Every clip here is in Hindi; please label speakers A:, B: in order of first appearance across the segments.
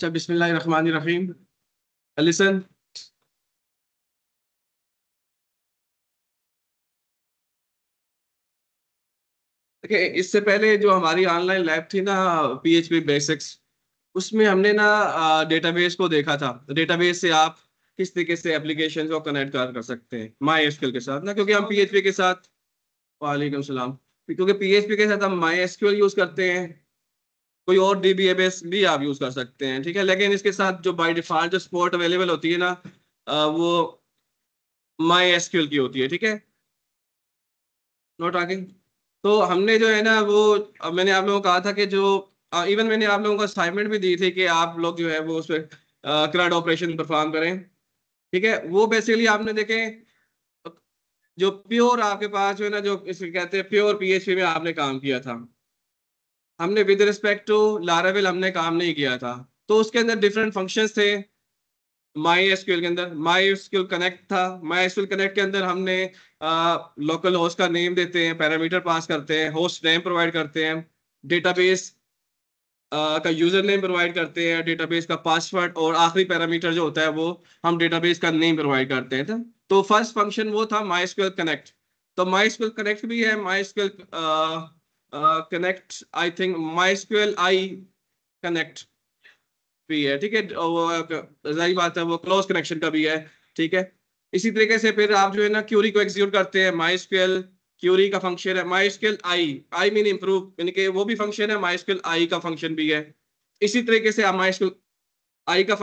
A: अच्छा, बिस्मिल्लाहिर्रहमानिर्रहीम। लिसन। देखिए, इससे पहले जो हमारी ऑनलाइन लैब थी ना, पीएचपी बेसिक्स, उसमें हमने ना डेटाबेस को देखा था। डेटाबेस से आप किस तरीके से एप्लीकेशन को कनेक्ट कर सकते हैं माई एसक्यूएल के साथ ना, क्योंकि हम पीएचपी के साथ। वालेकुम सलाम। क्योंकि पीएचपी के साथ हम माई एसक्यूएल यूज करते हैं। कोई और डीबीएमएस भी आप यूज कर सकते हैं, ठीक है। लेकिन इसके साथ जो बाय डिफॉल्ट जो सपोर्ट अवेलेबल होती है ना, वो माई एसक्यूएल की होती है, ठीक है। नोट आगे। तो हमने जो है ना वो, मैंने आप लोगों को कहा था कि जो इवन मैंने आप लोगों को असाइनमेंट भी दी थी कि आप लोग जो है वो उस पर CRUD ऑपरेशन परफॉर्म करें, ठीक है। वो बेसिकली आपने देखे, जो प्योर आपके पास जो है ना, जो इसे कहते हैं प्योर पीएचपी में आपने काम किया था। हमने विद रिस्पेक्ट टू लारावेल हमने काम नहीं किया था। तो उसके अंदर डिफरेंट फंक्शंस थे। माई एसक्यूएल के अंदर माई एसक्यूएल कनेक्ट था। माई एसक्यूएल कनेक्ट के अंदर हमने लोकल होस्ट का नेम देते हैं, पैरामीटर पास करते हैं, होस्ट नेम प्रोवाइड करते हैं, डेटाबेस का यूजर नेम प्रोवाइड करते हैं, डेटाबेस का पासवर्ड, और आखिरी पैरामीटर जो होता है वो हम डेटाबेस का नेम प्रोवाइड करते हैं। तो फर्स्ट फंक्शन वो था MySQL कनेक्ट। तो MySQL कनेक्ट भी है, MySQL connect, I think MySQL I connect भी है, ठीक है। वो जाहिर बात है वो क्लोज कनेक्शन का भी है, ठीक है। इसी तरीके से फिर आप जो है ना क्यूरी को एग्जीक्यूट करते हैं। MySQL क्यूरी का फंक्शन है MySQL I. I mean improve, यानी कि वो भी फंक्शन है, MySQL आई का फंक्शन भी है। इसी तरीके से आप MySQL आई का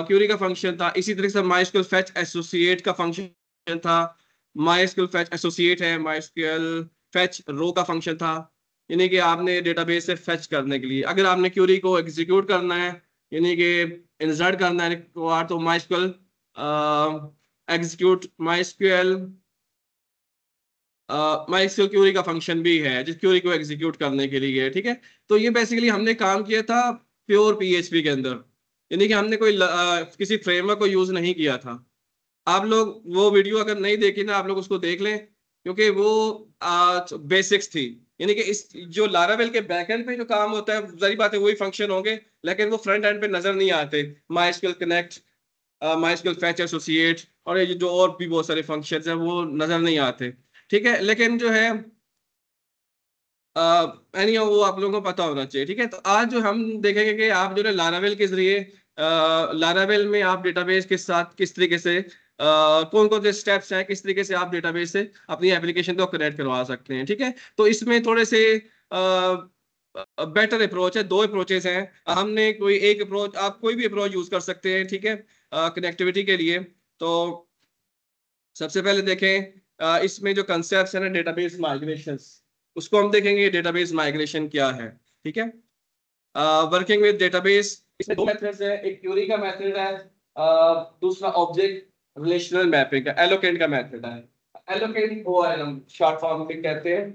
A: क्यूरी का फंक्शन था। इसी तरीके से MySQL फेच एसोसिएट का फंक्शन था। MySQL फेच एसोसिएट है, MySQL फेच रो का फंक्शन था। यानी कि आपने डेटाबेस से फेच करने के लिए, अगर आपने क्यूरी को एग्जीक्यूट करना है, यानी कि इंसर्ट करना है तो MySQL execute MySQL MySQL query का फंक्शन भी है जिस क्यूरी को एग्जीक्यूट करने के लिए, ठीक है। तो ये बेसिकली हमने काम किया था प्योर पीएचपी के अंदर, यानी कि हमने कोई किसी फ्रेमवर्क को यूज नहीं किया था। आप लोग वो वीडियो अगर नहीं देखी ना, आप लोग उसको देख लें, क्योंकि वो बेसिक्स थी। यानी कि इस जो लारावेल के बैकएंड पे जो काम होता है, जारी बात है वही फंक्शन होंगे, लेकिन वो फ्रंट एंड पे नजर नहीं आते। MySQL connect, MySQL fetch associate, और ये जो और भी बहुत सारे फंक्शंस हैं वो नजर नहीं आते, ठीक है। लेकिन जो है एनी वो आप लोगों को पता होना चाहिए, ठीक है। तो आज जो हम देखेंगे कि आप जो है लारावेल के जरिए, लारावेल में आप डेटाबेस के साथ किस तरीके से कौन कौन से स्टेप्स हैं, किस तरीके से आप डेटाबेस से अपनी एप्लीकेशन को कनेक्ट करवा सकते हैं, ठीक है। तो इसमें थोड़े से बेटर अप्रोच है, दो अप्रोचेस हैं। हमने कोई एक अप्रोच, आप कोई भी अप्रोच यूज कर सकते हैं, ठीक है, कनेक्टिविटी के लिए। तो सबसे पहले देखें, इसमें जो कंसेप्ट है ना डेटाबेस माइग्रेशन, उसको हम देखेंगे डेटाबेस माइग्रेशन क्या है, ठीक है। वर्किंग विद डेटाबेस, इसमें दो मेथड्स है, एक क्यूरी का मेथड है, दूसरा ऑब्जेक्ट रिलेशनल मैपिंग का एलोकेट का मेथड है। एलोकेट ORM शॉर्ट फॉर्म में कहते हैं।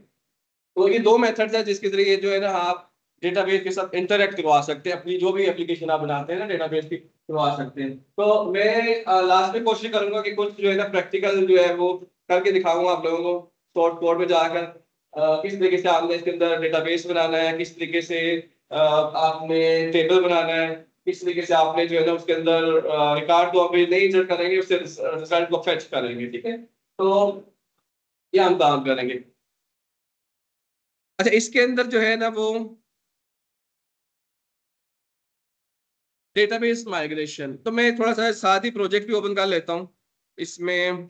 A: तो ये दो मेथड्स है जिसके जरिए जो है ना आप डेटाबेस के साथ इंटरेक्ट करवा सकते हैं, अपनी जो भी एप्लीकेशन आप बनाते हैं ना डेटाबेस की करवा सकते हैं। तो मैं लास्ट में कोशिश करूंगा कि कुछ जो है ना प्रैक्टिकल जो है वो करके दिखाऊंगा आप लोगों को, शॉर्ट कोड में जाकर किस तरीके से आपने इसके अंदर डेटाबेस बनाना है, किस तरीके से आपने टेबल बनाना है, किस तरीके से आपने जो है ना उसके अंदर रिकॉर्ड को अभी नहीं इंसर्ट करेंगे, उससे रिजल्ट को फेच करेंगे, ठीक है। तो ये हम काम करेंगे। अच्छा, इसके अंदर जो है ना वो डेटाबेस माइग्रेशन, तो मैं थोड़ा सा साथ ही प्रोजेक्ट भी ओपन कर लेता हूँ इसमें।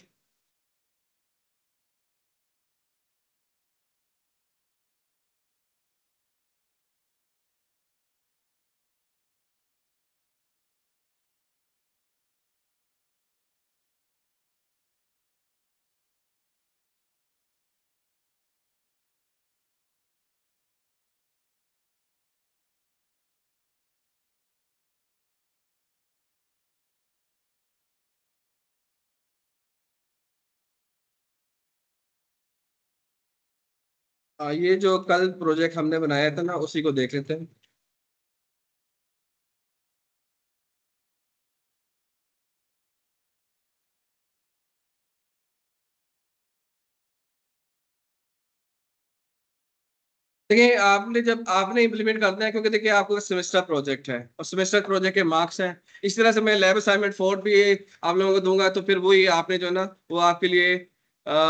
A: ये जो कल प्रोजेक्ट हमने बनाया था ना, उसी को देख लेते हैं। देखिए आपने जब आपने इम्प्लीमेंट करना है, क्योंकि देखिए आपका सेमेस्टर प्रोजेक्ट है और सेमेस्टर प्रोजेक्ट के मार्क्स हैं। इस तरह से मैं लैब असाइनमेंट 4 भी आप लोगों को दूंगा, तो फिर वही आपने जो है ना वो आपके लिए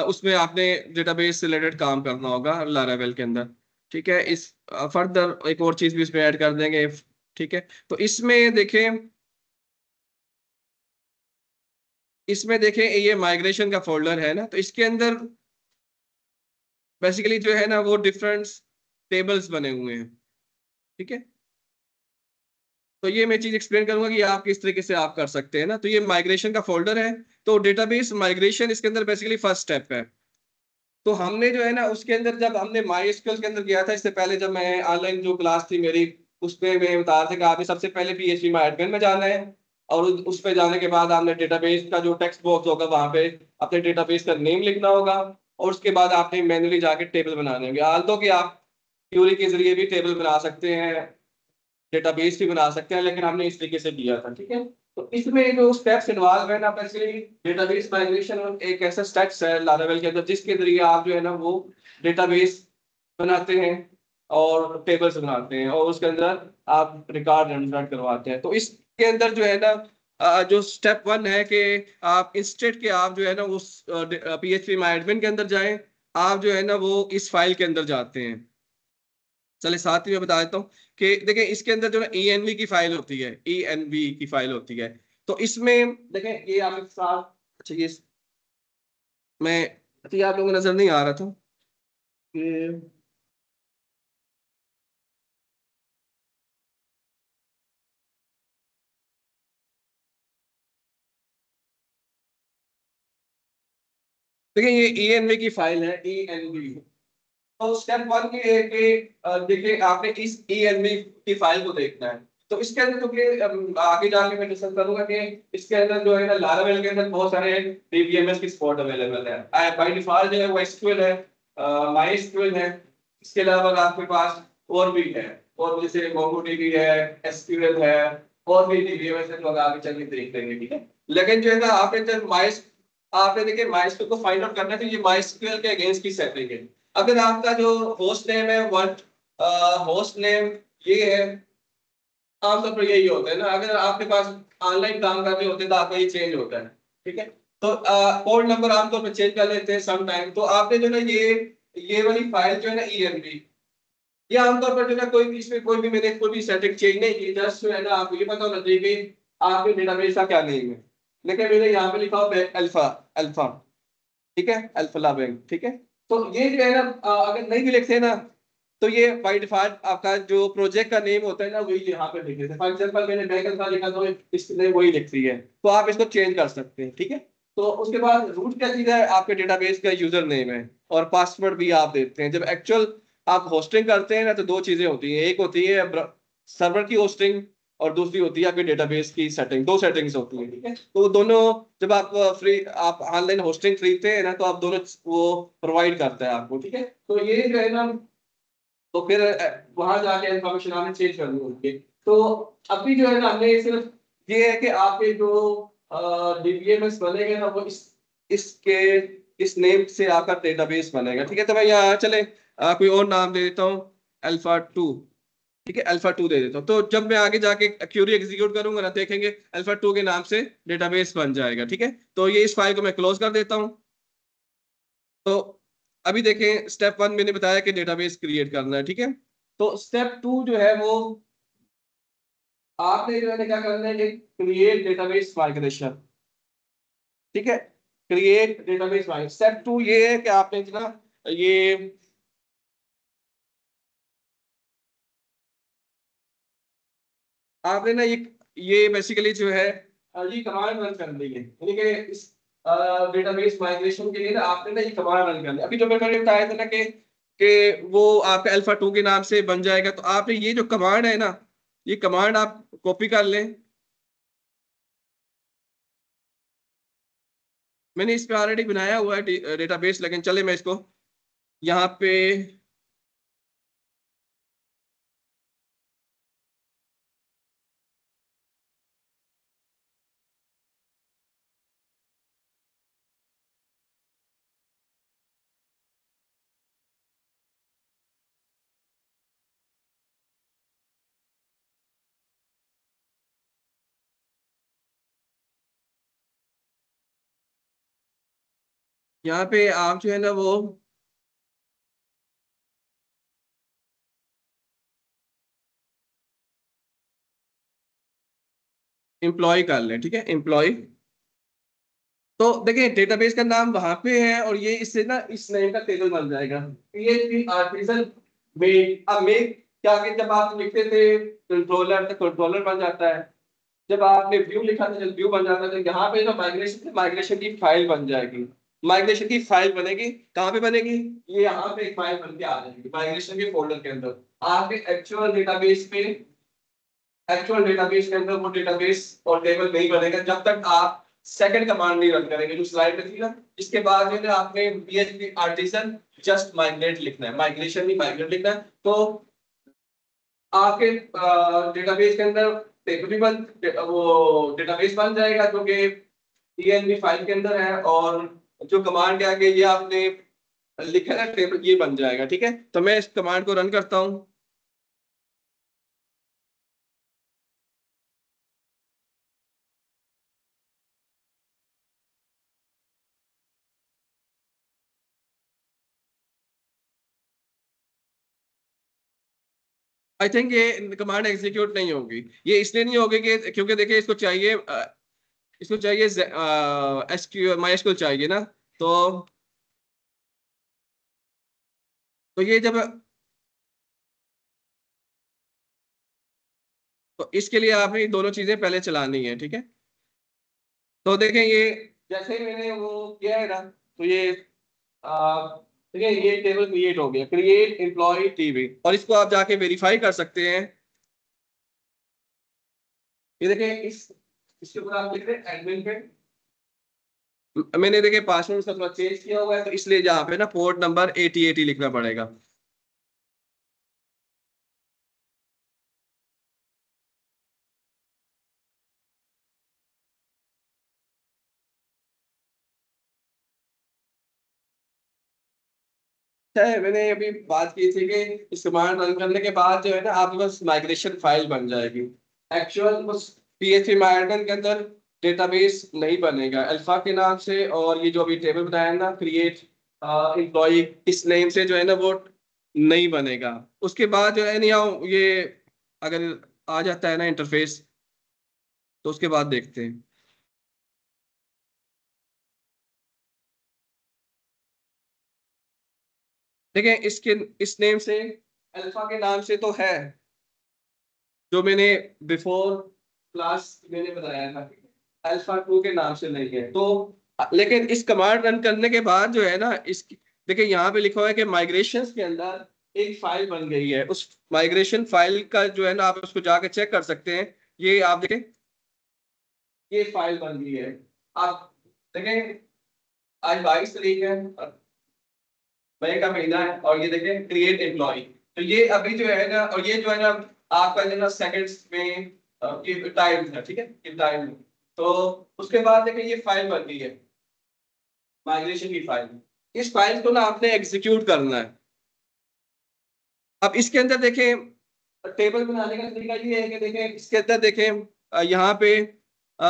A: उसमें आपने डेटाबेस से रिलेटेड काम करना होगा लारावेल के अंदर। ठीक है, इस फर्दर एक और चीज भी इसमें ऐड कर देंगे। ठीक है, तो इसमें देखें ये माइग्रेशन का फोल्डर है ना, तो इसके अंदर बेसिकली जो है ना वो डिफरेंट टेबल्स बने हुए हैं। ठीक है, तो ये मैं चीज एक्सप्लेन करूंगा कि आप किस तरीके से आप कर सकते हैं ना। तो ये माइग्रेशन का फोल्डर है। तो डेटाबेस माइग्रेशन इसके अंदर बेसिकली फर्स्ट स्टेप है। तो हमने जो है ना उसके अंदर जब हमने माई एसक्यूएल के अंदर गया था, इससे पहले जब मैं ऑनलाइन जो क्लास थी मेरी, उसमें मैं बता रहा था कि आपने सबसे पहले पीएचपी में एडमिन में जाना है। और उस पे जाने के बाद आपने डेटाबेस का जो टेक्स्ट बॉक्स होगा वहां पे अपने डेटाबेस का नेम लिखना होगा। और उसके बाद आपने मैन्युअली जाके टेबल बनाने होंगे। हाल तो कि आप क्यूरी के जरिए भी टेबल बना सकते हैं, डेटाबेस भी बना सकते हैं, लेकिन हमने इस तरीके से दिया था। ठीक है, तो इसमें जो स्टेप्स इन्वॉल्व है ना, बेसिकली डेटाबेस माइग्रेशन एक ऐसा स्टेप्स है लारावेल के अंदर जिसके जरिए आप जो है ना वो डेटाबेस बनाते हैं और टेबल्स बनाते हैं और उसके अंदर आप रिकॉर्ड जनरेट करवाते हैं। तो इसके अंदर जो है ना जो स्टेप 1 है कि आप इंस्टेंट के आप जो है ना उस पीएचपी माई एडमिन के अंदर जाएं। आप जो है ना वो इस फाइल के अंदर जाते हैं। चले साथ ही मैं बता देता हूँ कि देखिए इसके अंदर जो ना ENV की फाइल होती है, ENV की फाइल होती है। तो इसमें देखें ये आपके साथ, अच्छा ये मैं, तो ये आप लोगों को नजर नहीं आ रहा था कि देखिए ये ENV की फाइल है, ENV। तो स्टेप 1 की है कि देखिए आपने इस ENV की फाइल को देखना है। तो इसके अंदर क्योंकि आगे जाके मैं डिस्कस करूंगा कि इसके अंदर जो है ना लारावेल के अंदर बहुत सारे डीबीएमएस की सपोर्ट अवेलेबल है। बाय डिफॉल्ट जो है वो एसक्यूएल है, माई एसक्यूएल है। इसके अलावा आपके पास और भी है, और जैसे मोंगोडीबी है, एसक्यूएल है, और भी डीबीएमएस है जो आगे चल के देख लेंगे। ठीक है, लेकिन जो है ना आपने जब आपने देखिए माइस्क्यूएल को फाइंड आउट करना है, तो ये माइस्क्यूएल के अगेंस्ट की सेटिंग है। अगर आपका जो होस्ट नेम है व्हाट होस्ट नेम ये है, आमतौर पर यही होता है ना। अगर आपके पास ऑनलाइन काम कर रहे होते हैं तो आपका ये चेंज होता है। ठीक है, तो पोर्ट नंबर आमतौर पर चेंज कर लेते हैं सम टाइम। तो आपने जो ना ये वाली फाइल जो है ना ENV, ये आमतौर पर जो है ना कोई भी इसमें कोई भी मैंने कोई भी सेटिंग चेंज नहीं की, जस्ट जो है ना आपको ये पता होना चाहिए कि आपके डेटाबेस का क्या नेम है। लेकिन मैंने यहाँ पे लिखा हुआ अल्फा, अल्फा। ठीक है, अल्फला बैंक। ठीक है, तो ये जो है ना अगर नहीं भी लिखते हैं ना, तो ये बाय डिफॉल्ट आपका जो प्रोजेक्ट का नेम होता है ना वही यहाँ पे लिख देते हैं। फॉर एग्जांपल मैंने बैंक अल्फा लिखा तो इसने वही लिख दी है, तो आप इसको चेंज कर सकते हैं। ठीक है, तो उसके बाद रूट क्या चीज है, आपके डेटाबेस का यूजर नेम है और पासवर्ड भी आप देते हैं। जब एक्चुअल आप होस्टिंग करते हैं ना, तो दो चीजें होती हैं, एक होती है सर्वर की होस्टिंग और दूसरी होती है आपके डेटाबेस की सेटिंग। दो सेटिंग्स होती हैं। ठीक है, तो दोनों जब आप ऑनलाइन होस्टिंग खरीदते हैं ना, तो आप दोनों वो प्रोवाइड करता है आपको। ठीक है, तो ये जो है ना, तो फिर वहां जाके इन्फॉर्मेशन आपने चेंज करनी होती है। तो अभी जो है ना हमने सिर्फ ये है कि आपके जो डीबीएमएस बनेगा ना वो इसके इस नेम से आपका डेटाबेस बनेगा। ठीक है, तो मैं यहाँ चले कोई और नाम दे देता हूँ, अल्फा 2। ठीक है, अल्फा 2 दे देता हूँ। तो जब मैं आगे जाके क्यूरी एग्जीक्यूट करूंगा ना, देखेंगे अल्फा 2 के नाम से डेटाबेस बन जाएगा। ठीक है, तो ये इस फाइल को मैं क्लोज कर देता हूँ। तो अभी देखें स्टेप 1 मैंने बताया कि डेटाबेस क्रिएट करना है। ठीक है, तो स्टेप 2 जो है वो आपने जो है ना क्या करना है, क्रिएट डेटाबेस माइग्रेशन। ठीक है, क्रिएट डेटाबेस माइग्रेशन स्टेप 2 ये है कि आपने जो ना ये आपने ना ये बेसिकली जो है ये कमांड रन कर दी है, यानी कि इस डेटाबेस माइग्रेशन के लिए ना आपने ना ये कमांड रन कर लिया। अभी जो मैंने बताया था ना कि वो आपका अल्फा 2 के नाम से बन जाएगा। तो आपने ये जो कमांड है ना, ये कमांड आप कॉपी कर लें। मैंने इस पे ऑलरेडी बनाया हुआ है डेटाबेस, लेकिन चले मैं इसको यहाँ पे यहाँ पे आप जो है ना वो एम्प्लॉय कर लें, ठीक है, एम्प्लॉय। तो देखिए डेटाबेस का नाम वहां पे है और ये इससे ना इस नेम का टेबल बन जाएगा, पीएचपी आर्टिसन मेक। अब मेक क्या कि जब आप लिखते थे कंट्रोलर तो कंट्रोलर बन जाता है, जब आपने व्यू लिखा था जब व्यू बन जाता है, तो यहाँ पे जो माइग्रेशन है माइग्रेशन की फाइल बन जाएगी। माइग्रेशन की फाइल बनेगी, कहाँ पे बनेगी? ये यहाँ पे एक फाइल बन के आ जाएगी माइग्रेशन के फोल्डर के अंदर। आपके एक्चुअल डेटाबेस के अंदर वो डेटाबेस और टेबल नहीं बनेगा जब तक आप सेकंड कमांड नहीं रन करेंगे जो स्लाइड में थी ना। इसके बाद जो है आपने PHP आर्टिसन जस्ट माइग्रेट लिखना है, माइग्रेशन नहीं माइग्रेट लिखना है। तो आपके डेटाबेस के अंदर टेबल भी बन, वो डेटाबेस बन जाएगा जो कि PNB फाइल के अंदर है, और जो कमांड के आगे ये आपने लिखा है टेबल ये बन जाएगा, ठीक है। तो मैं इस कमांड को रन करता हूँ। आई थिंक ये कमांड एग्जीक्यूट नहीं होगी। ये इसलिए नहीं होगी कि क्योंकि देखिए इसको चाहिए एसक्यू माई एसक्यूएल चाहिए ना। तो ये जब, तो इसके लिए आपने ये दोनों चीजें पहले चलानी है, ठीक है। तो देखें ये जैसे ही मैंने वो किया है ना, तो ये ठीक है, ये टेबल क्रिएट हो गया, क्रिएट एम्प्लॉय टीवी, और इसको आप जाके वेरीफाई कर सकते हैं। ये देखें इसके ऊपर आप लिख रहे हैं एडमिन पे। मैंने देखे पासवर्ड उसका थोड़ा चेंज किया हुआ है, तो इसलिए यहाँ पे ना पोर्ट नंबर 8080 लिखना पड़ेगा। है मैंने अभी बात की थी कि इस कमांड रन करने के बाद जो है ना आपके पास माइग्रेशन फाइल बन जाएगी। एक्चुअल उस PHP माइग्रेशन के अंदर डेटाबेस नहीं बनेगा अल्फा के नाम से, और ये जो अभी टेबल बताया ना क्रिएट एम्प्लॉय इस नेम से जो है ना वो नहीं बनेगा। उसके बाद जो है ना ये अगर आ जाता है ना इंटरफेस, तो उसके बाद देखते हैं। देखिए इसके इस नेम से अल्फा के नाम से तो है जो मैंने बिफोर क्लास मैंने बताया था, अल्फा 2 के नाम से नहीं है। तो लेकिन इस कमांड रन करने के बाद जो है ना इस, देखिए यहाँ पे लिखा हुआ है कि माइग्रेशन के अंदर एक फाइल बन गई है। उस माइग्रेशन फाइल का जो है ना आप उसको जाके चेक कर सकते हैं। ये आप देखें ये फाइल बन गई है। आप देखें आज 22 तारीख है, मई का महीना है, और ये देखें क्रिएट एम्प्लॉय। तो ये अभी जो है ना, और ये जो है ना आपका जो है ना सेकंड्स में ये टाइम था, ठीक है, ये टाइम। तो उसके बाद देखें ये फाइल बन गई है माइग्रेशन की फाइल। इस फाइल को ना आपने एग्जीक्यूट करना है। अब इसके अंदर देखें टेबल बनाने का तरीका ये है कि देखें इसके अंदर देखें यहाँ पे अ,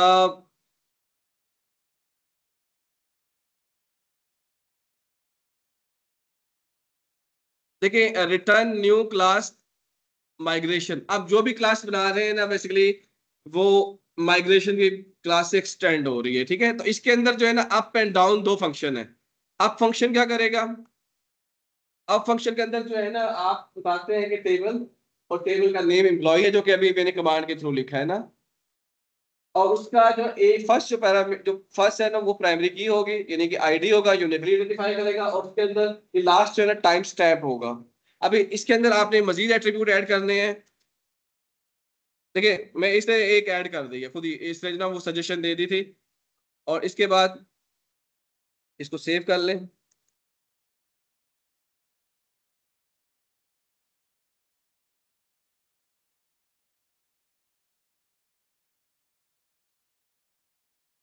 A: देखें रिटर्न न्यू क्लास माइग्रेशन। अब जो भी क्लास बना रहे हैं ना बेसिकली वो माइग्रेशन की क्लास से एक्सटेंड हो रही है, ठीक है। तो इसके अंदर जो है ना अप एंड डाउन दो फंक्शन है। अप फंक्शन क्या करेगा? अप फंक्शन के अंदर जो है ना आप बताते हैं कि टेबल, और टेबल का नेम एम्प्लॉय है जो कि अभी मैंने कमांड के थ्रू लिखा है ना, और उसका जो फर्स्ट जो पैरामीटर जो फर्स्ट है ना वो प्राइमरी की होगी, यानी कि आईडी होगा, यूनिकली आइडेंटिफाई करेगा, और उसके अंदर ये लास्ट जो है ना टाइम स्टैम्प होगा। अभी इसके अंदर आपने मजीद एट्रीब्यूट ऐड करने हैं। देखिए मैं इसने एक ऐड कर दी है खुद ही, इसने ना वो सजेशन दे दी थी। और इसके बाद इसको सेव कर लें।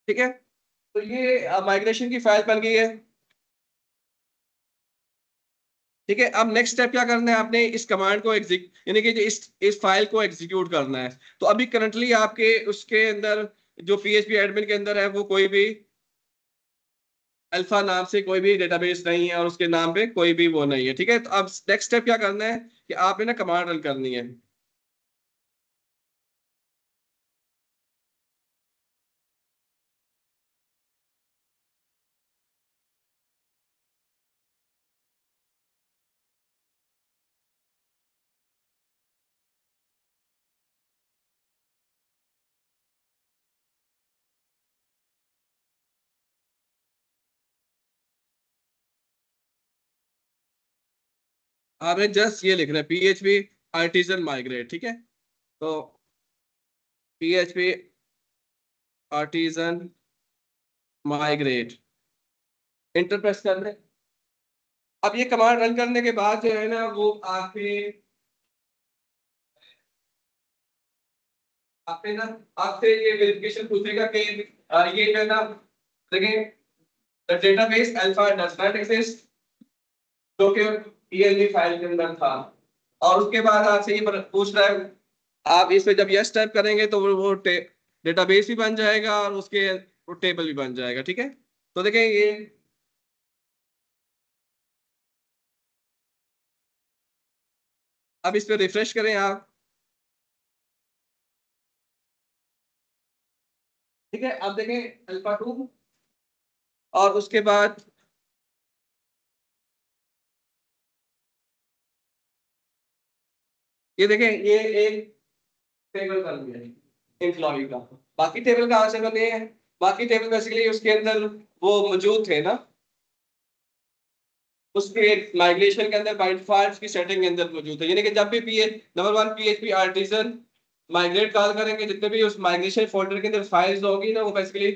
A: ठीक है, तो ये माइग्रेशन की फाइल बन गई है। ठीक है, अब नेक्स्ट स्टेप क्या करना है आपने इस कमांड को एग्जिक यानी कि जो इस फाइल को एग्जीक्यूट करना है। तो अभी करंटली आपके उसके अंदर जो PHP एडमिन के अंदर है वो कोई भी अल्फा नाम से कोई भी डेटाबेस नहीं है और उसके नाम पे कोई भी वो नहीं है। ठीक है, तो अब नेक्स्ट स्टेप क्या करना है कि आपने ना कमांड रन करनी है। आपने जस्ट ये लिखना है PHP आर्टिजन माइग्रेट। ठीक है, तो PHP artisan migrate, enter press कर दें। अब ये कमांड रन करने के बाद जो है ना वो आपके आपने ना आपसे ये वेरिफिकेशन पूछेगा कि ये जो है ना, देखिए, the database alpha does not exist, जो कि PLB फाइल के अंदर था। और उसके बाद आपसे ये पूछ रहा है, आप इस पे जब यस टाइप करेंगे तो वो डेटाबेस भी बन जाएगा और उसके वो टेबल भी बन जाएगा। ठीक है, तो देखें ये, अब इस पे रिफ्रेश करें आप। ठीक है, अब देखें अल्फा 2, और उसके बाद ये देखें ये एक टेबल बन गया है एम्प्लॉय का। बाकी टेबल कहाँ से बने हैं? बाकी टेबल बेसिकली उसके अंदर वो मौजूद थे ना, उसके माइग्रेशन के अंदर बाय डिफॉल्ट की सेटिंग के अंदर मौजूद है। यानी कि जब भी P number one PHP artisan migrate call करेंगे, जितने भी उस माइग्रेशन फोल्डर के अंदर फाइल्स होगी ना वो बेसिकली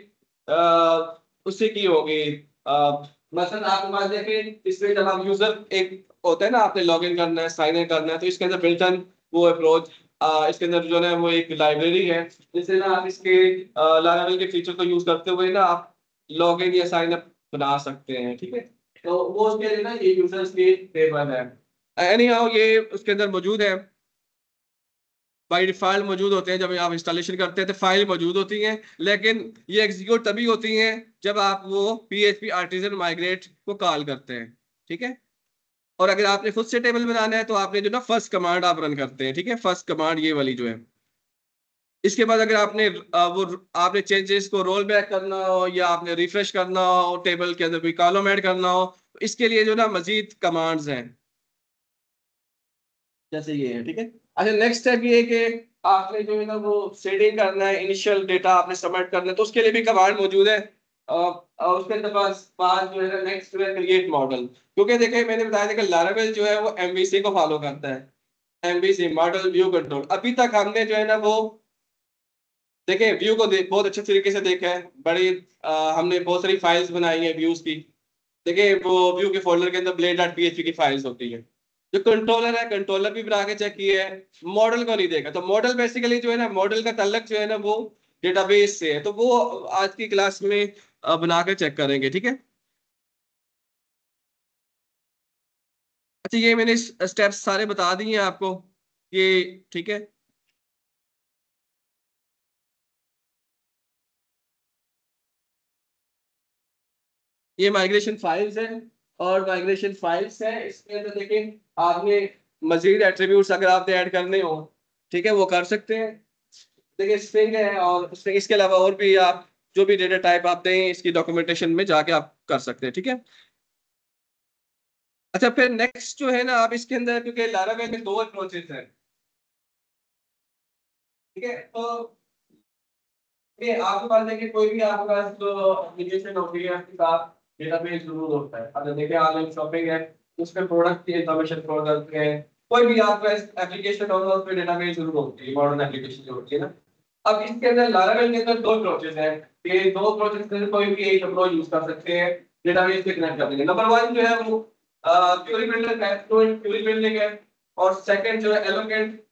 A: उससे की होगी। मसलन आप मान देखें इसमें जब हम यूजर एक होता है ना, आपने लॉग इन करना है, साइन इन करना है, तो इसके अंदर बिल्टन वो अप्रोच, इसके अंदर जो है वो एक लाइब्रेरी है जिससे ना आप इसके लाइब्रेरी के फीचर को यूज करते हुए ना आप लॉग इन या साइन अप बना सकते हैं। ठीक है, तो वो उसके लिए ना ये यूजर्स की टेबल है। एनी हाउ ये उसके अंदर मौजूद है, बाई डिफॉल्ट मौजूद होते हैं। जब आप इंस्टॉलेशन करते हैं तो फाइल मौजूद होती हैं, लेकिन ये एग्जीक्यूट तभी होती हैं जब आप वो PHP आर्टिजन माइग्रेट को कॉल करते हैं। ठीक है, और अगर आपने खुद से टेबल बनाना है तो आपने जो ना फर्स्ट कमांड आप रन करते हैं। ठीक है, फर्स्ट कमांड ये वाली जो है। इसके बाद अगर आपने वो आपने चेंजेस को रोल बैक करना हो या आपने रिफ्रेश करना हो, टेबल के अंदर कोई कॉलम ऐड करना हो, तो इसके लिए जो ना मजीद कमांड्स हैं, जैसे ये है। ठीक है, अच्छा नेक्स्ट स्टेप ये है कि आपने जो है ना वो शेडिंग करना है, इनिशियल डेटा आपने सबमिट करना है, तो उसके लिए भी कमांड मौजूद है। और उसके पास जो है ना नेक्स्ट जो है क्रिएट मॉडल। क्योंकि देखिए मैंने बताया था कि लारावेल जो है वो MVC को फॉलो करता है, MVC मॉडल व्यू कंट्रोल। अभी तक हमने जो है ना वो देखिए व्यू को बहुत अच्छे तरीके से देखा है, बड़ी हमने बहुत सारी फाइल्स बनाई है व्यूज की। देखिए वो व्यू के फोल्डर के अंदर blade.php की फाइल्स होती है। जो कंट्रोलर है, कंट्रोलर भी बना के चेक किया है, मॉडल को नहीं देखा। तो मॉडल बेसिकली जो है ना, मॉडल का तल्लक जो है ना वो डेटाबेस से है, तो वो आज की क्लास में बना के चेक करेंगे। ठीक है, अच्छा ये मैंने स्टेप्स सारे बता दिए हैं आपको, ये ठीक है। ये माइग्रेशन फाइल्स है, और माइग्रेशन फाइल्स है, इसके अंदर देखिए आपने मजीद एट्रीब्यूट्स अगर आपने ऐड करने हो, ठीक है, वो कर सकते हैं। देखिए स्ट्रिंग है, और इसके अलावा और भी आप जो भी डेटा टाइप आप दें इसकी डॉक्यूमेंटेशन में जाके आप कर सकते हैं। ठीक है, अच्छा फिर नेक्स्ट जो है ना आप इसके अंदर, क्योंकि लारावेल में दो अप्रोचेस हैं। ठीक है, तो ये आपके पास देखिए कोई भी आपके पास जो एप्लीकेशन होती है आपके साथ डेटाबेस जरूर होता है। अगर देखिए ऑनलाइन शॉपिंग है, उसमें प्रोडक्ट की इंफॉर्मेशन फ्लो करते हैं, कोई भी आपका एप्लीकेशन होगा उसमें डेटाबेस जरूर होती है, मॉडर्न एप्लीकेशन जो होती है ना। अब इसके अंदर लारावेल के अंदर दो अप्रोचेस हैं। ये दो अप्रोचेस में से कोई भी एक अप्रोच यूज कर सकते हैं डेटाबेस से कनेक्ट करने के। नंबर वन जो है वो क्वेरी बिल्डर है, क्वेरी बिल्डिंग है, और सेकंड जो है एलोकेट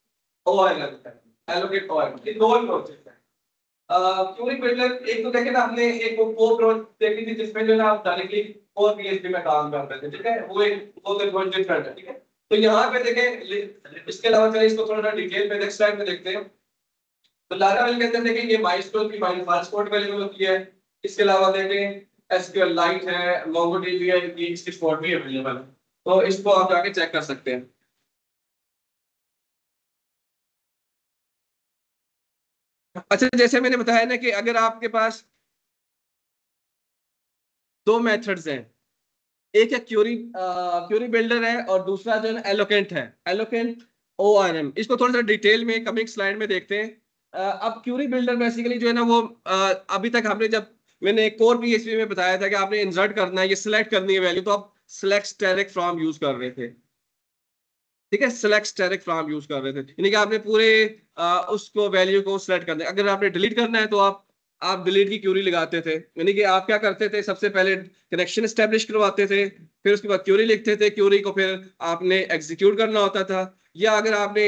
A: OLM है। एलोकेट OLM, ये दो अप्रोचेस हैं। क्यूरी बिल्डर एक तो देखे ना हमने एक वो प्रोजेक्ट देखी थी जिसमें जो है ना आप डायरेक्टली और PHP में काम करते थे। ठीक है, वो एक वो तो बहुत डिफरेंट है। ठीक है, तो यहाँ पे देखें, इसके अलावा चलिए इसको थोड़ा डिटेल में नेक्स्ट स्लाइड में देखते हैं। तो लारावेल के अंदर देखें ये माइलस्टोन की बाय डिफॉल्ट कोड अवेलेबल होती है। इसके अलावा देखें एसक्यूएल लाइट है, मोंगोडीबी है, इसकी सपोर्ट भी अवेलेबल है, तो इसको आप जाके चेक कर सकते हैं। अच्छा, जैसे मैंने बताया ना कि अगर आपके पास दो मेथड्स हैं, एक है क्यूरी क्यूरी बिल्डर है और दूसरा जो है एलोकेंट है, एलोकेंट ओआरएम। इसको थोड़ा सा डिटेल में कमिंग स्लाइड में देखते हैं। अब क्यूरी बिल्डर बेसिकली जो है ना वो अभी तक हमने जब मैंने एक कोर पीएचपी में बताया था कि आपने इंसर्ट करना है, ये सिलेक्ट करनी है वैल्यू, तो आप सिलेक्ट स्टेरिक फ्रॉम यूज कर रहे थे। ठीक है, सिलेक्ट स्टेरिक फ्रॉम यूज कर रहे थे, यानी कि आपने पूरे उसको वैल्यू को सिलेक्ट करना है। अगर आपने डिलीट करना है तो आप डिलीट की क्यूरी लगाते थे, यानी कि आप क्या करते थे, सबसे पहले कनेक्शन स्टेब्लिश करवाते थे, फिर उसके बाद क्यूरी लिखते थे, क्यूरी को फिर आपने एग्जीक्यूट करना होता था, या अगर आपने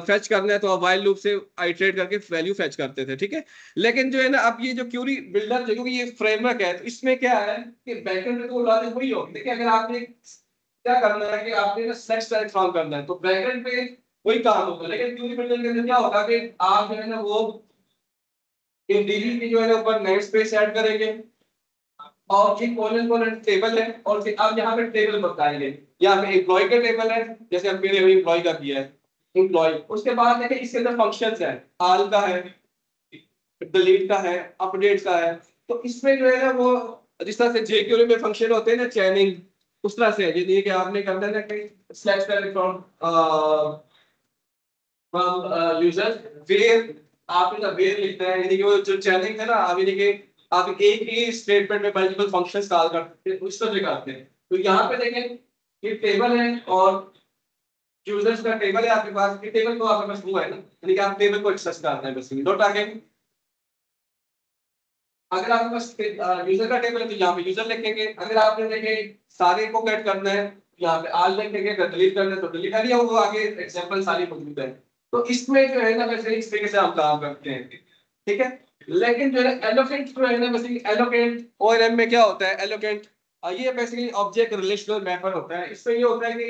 A: फेच करना है तो आप वाइल लूप से आइटरेट करके वैल्यू फेच करते थे। ठीक है, लेकिन जो है ना अब ये जो क्यूरी बिल्डर जो, क्योंकि ये फ्रेमवर्क है, तो इसमें क्या है कि बैकएंड में तो लॉजिक वही होगी। देखिए, अगर आपने क्या करना है कि आपने ना सेलेक्ट ट्रांसफॉर्म करना है, तो बैकएंड पे वही काम होगा, लेकिन क्यूरी बिल्डर के अंदर क्या होगा कि आप जो है ना वो एक डीबी की जो है ना ऊपर नेम स्पेस ऐड करेंगे, और एक कॉलन कॉलन टेबल है, और फिर आप यहाँ पे टेबल बताएंगे, यहाँ पे एम्प्लॉय का टेबल है, जैसे हम मैंने अभी एम्प्लॉय का किया है, एम्प्लॉय। उसके बाद देखिए इसके अंदर फंक्शंस है, ऑल का है, डिलीट का है, अपडेट का है। तो इसमें जो है ना वो जिस तरह से jQuery में फंक्शन होते हैं ना चैनिंग, उस तरह से है, जैसे कि आपने करना है ना कि select from from user where, आपने ना वेयर लिखना है, यानी कि वो जो चैनिंग है ना, आप यानी कि आप एक ही स्टेटमेंट में मल्टीपल फंक्शंस कॉल करते हैं, उस तरह से करते हैं। तो यहाँ पे देखें ये टेबल है और यूजर्स का टेबल है आपके पास, ये टेबल तो आपके पास हुआ है ना, यानी कि आप टेबल को एक्सेस करना है बेसिकली। नोट आगे, अगर आपके पास यूजर का टेबल है तो यहाँ पे यूजर लिखेंगे, अगर आपने देखे सारे को कट करना है यहाँ पे आल लिखेंगे, अगर डिलीट करना है तो डिलीट करिए, वो आगे एग्जांपल सारी मौजूद है। तो इसमें जो है ना वैसे इस तरीके से हम काम करते हैं। ठीक है, लेकिन जो है एलोकेंट जो है ना बेसिकली एलोकेंट ओआरएम में क्या होता है, एलोकेंट ये बेसिकली ऑब्जेक्ट रिलेशनल मैपर होता है। इसमें ये होता है कि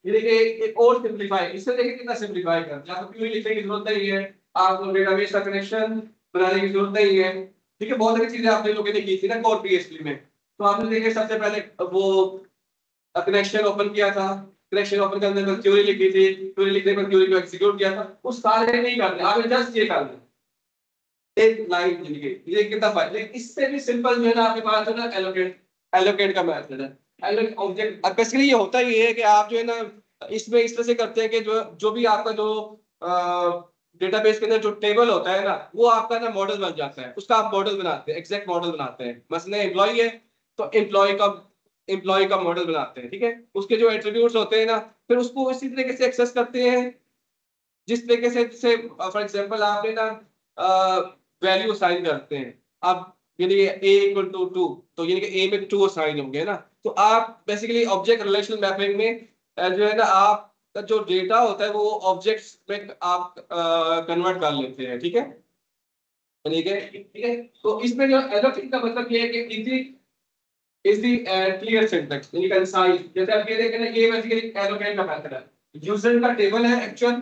A: ये देखिए एक और सिंपलीफाई, इससे देखिए कितना सिंपलीफाई करते हैं, आपको क्यों लिखने की जरूरत नहीं है, आपको डेटाबेस का कनेक्शन बनाने की जरूरत नहीं है। ठीक है, बहुत सारी चीजें आपने लोगों ने की थी ना कोर पीएचपी में, तो आपने देखिए सबसे पहले वो कनेक्शन ओपन किया था, कनेक्शन ओपन करने पर क्यूरी लिखी थी, क्यूरी लिखने पर क्यूरी को एग्जीक्यूट किया था, उस सारे नहीं करने, आपने जस्ट ये करना एक लाइन लिखी, ये कितना फाइल, लेकिन इससे भी सिंपल जो है ना आपके पास जो है ना एलोकेट, एलोकेट का मेथड है। एलोकेट ऑब्जेक्ट अब बेसिकली ये होता ही है कि आप जो है ना इसमें इस तरह से करते हैं कि जो जो भी आपका जो डेटाबेस के अंदर जो टेबल होता है ना, वो आपका ना मॉडल बन जाता है, उसका आप मॉडल बनाते हैं, एग्जैक्ट मॉडल बनाते हैं। मसलन एम्प्लॉय है तो एम्प्लॉय का मॉडल बनाते हैं। ठीक है, उसके जो एट्रीब्यूट्स होते हैं ना, फिर उसको इसी तरीके से एक्सेस करते हैं जिस तरीके से, जैसे फॉर एग्जांपल आपने ना वैल्यू असाइन करते हैं, आप यानी ए इक्वल टू 2, तो यानी कि ए में 2 असाइन होंगे ना, तो आप बेसिकली ऑब्जेक्ट रिलेशनल मैपिंग में जो है ना आपका जो डेटा होता है वो ऑब्जेक्ट्स में आप कन्वर्ट कर लेते हैं। ठीक है, ठीक है, ठीक है। तो इसमें जो एलोकेट का मतलब ये है कि इजी एंड क्लियर सिंटैक्स, यानी कंसाइज। जैसे आप ये देखें ना, ये बेसिकली एलोकेट का मेथड है, यूजर का टेबल है एक्चुअल,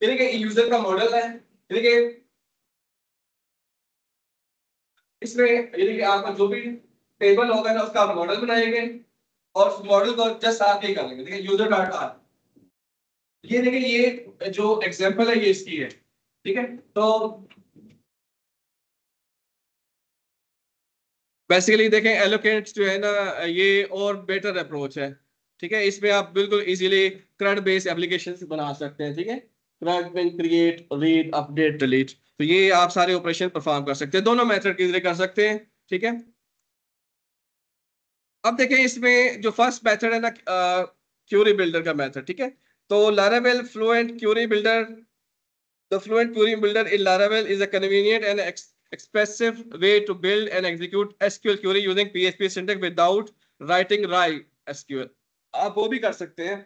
A: यानी कि यूजर का मॉडल है, यानी कि इसमें यानी कि आपका जो भी टेबल होगा ना उसका आप मॉडल बनाएंगे, और उस मॉडल को जस्ट आप ये कर लेंगे। देखिए यूजर डॉट आर, ये देखिए ये जो एग्जांपल है ये इसकी है। ठीक है, तो बेसिकली देखें एलोकेट्स जो है ना ये और बेटर अप्रोच है। ठीक है, इसमें आप बिल्कुल इजीली CRUD बेस्ड एप्लीकेशन बना सकते हैं। ठीक है, CRUD में क्रिएट, रीड, अपडेट, डिलीट, तो ये आप सारे ऑपरेशन परफॉर्म कर सकते हैं, दोनों मेथड के जरिए कर सकते हैं। ठीक है, अब देखें इसमें जो फर्स्ट मेथड है ना क्यूरी बिल्डर का मेथड। ठीक है, तो Laravel fluent query builder, the fluent query builder in Laravel is a convenient and expressive way to build and execute SQL query using PHP syntax without writing wry SQL। आप वो भी कर सकते हैं,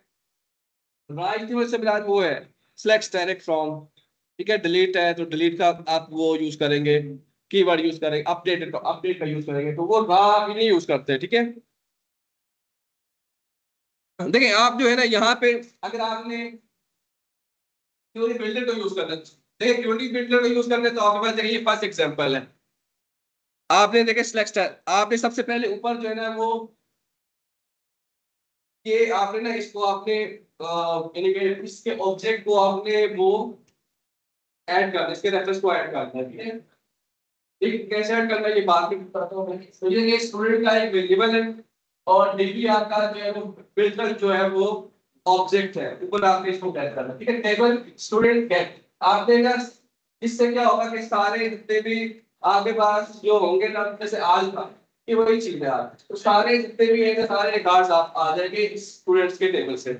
A: wry की वजह से मिला वो है select static from। ठीक है, डिलीट है तो डिलीट का आप वो यूज करेंगे, कीवर्ड यूज करेंगे, अपडेटेड तो अपडेट का यूज करेंगे, तो वो राह भी नहीं यूज करते। ठीक है, देखिए आप जो है ना यहाँ पे अगर आपने क्यूरी बिल्डर को यूज करना है, देखिए क्यूरी बिल्डर को यूज करना है तो आपके पास देखिए ये फर्स्ट एग्जांपल है। आपने देखे सिलेक्ट, आपने सबसे पहले ऊपर जो है ना वो ये आपने ना इसको आपने यानी कि इसके ऑब्जेक्ट को आपने वो ऐड करना, इसके रेफरेंस को ऐड करना है, ठीक है। ठीक, कैसे ऐड करना है ये बात में बताता हूँ मैं। तो ये स्टूडेंट का एक वेरिएबल है और डिग्री आपका जो है वो बिल्कुल जो है वो ऑब्जेक्ट है, ऊपर आपने इसको ऐड करना है, ठीक है। टेबल स्टूडेंट गेट आपने ना, इससे क्या होगा कि सारे जितने भी आपके पास जो होंगे ना जैसे आज का ये वही चीज है आज, तो सारे जितने भी है सारे रिकॉर्ड्स आप आ जाएंगे इस स्टूडेंट्स के टेबल से।